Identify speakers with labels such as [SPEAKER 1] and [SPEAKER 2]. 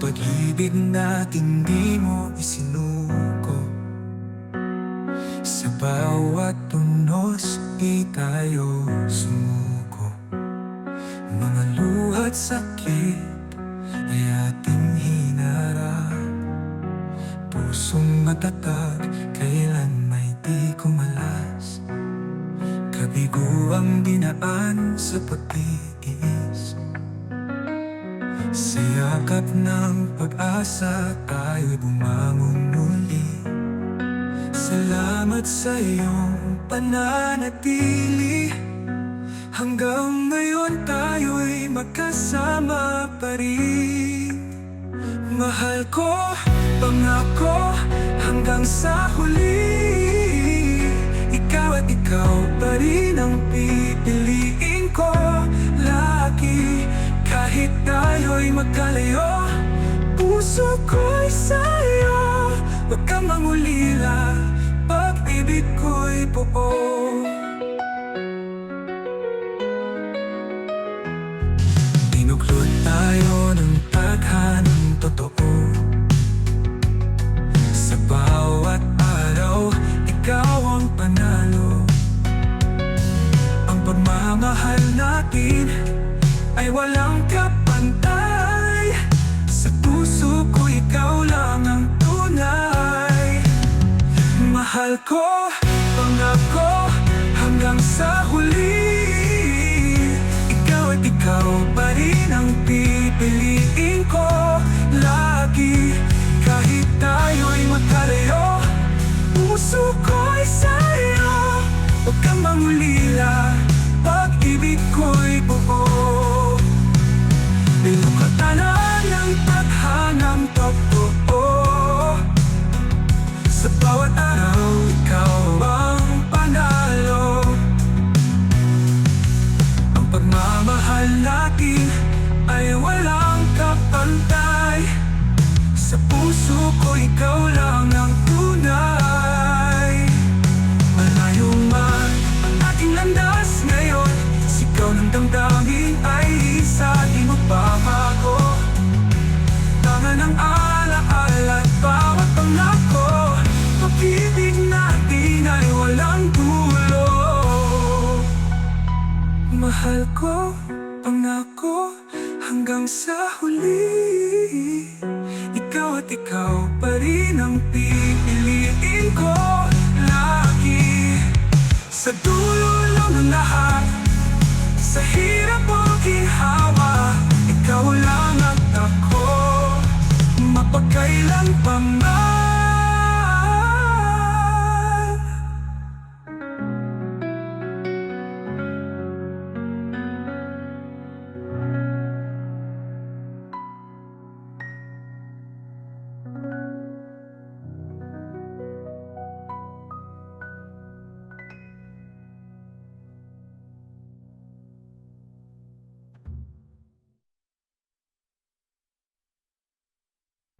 [SPEAKER 1] pag-ibig natin di mo isinuko. Sa bawat tunos di tayo sumuko. Mga luha't sakit ay ating hinarap. Pusong matatag, kailan may di kumalas. Kabigo ang dinaan sa pagtiis. Sa yakap ng pag-asa tayo'y bumangon muli. Salamat sa iyong pananatili. Hanggang ngayon tayo'y magkasama pa rin. Mahal ko, pangako, hanggang sa huli. Ikaw at ikaw pa rin ang pipiliin ko lagi. Kahit tayo'y magkalayo, puso ko'y sa'yo. Huwag kang mangulila, pag-ibig ko'y buo. Tinuklod tayo ng tadhanang totoo. Sa bawat araw, ikaw ang panalo. Ang pagmamahal natin ay walang kapantay. Sa puso ko ikaw lang ang tunay. Mahal ko, pangako, hanggang sa huli. Ikaw at ikaw pa rin ang pipiliin ko lagi. Kahit tayo'y magkalayo, puso ko'y sa'yo. Huwag kang mangulila, pag-ibig ko'y buo. Nilukatanan ng tadhanang totoo. Sa bawat araw, ikaw ang panalo. Ang pagmamahal natin ay walang kapantay. Sa puso ko ikaw lang ang tunay. Malayo man ang ating landas ngayon, sigaw ng damdamin ay isa, di magbabago. Tangan ng alaala at bawat pangako. Pag-ibig natin ay walang dulo. Mahal ko, pangako, hanggang sa huli. Ikaw at ikaw pa rin ang pipiliin ko lagi. Sa dulo ng lahat, sa hirap o ginhawa, ikaw lang ang ako. Mapagkailan pa man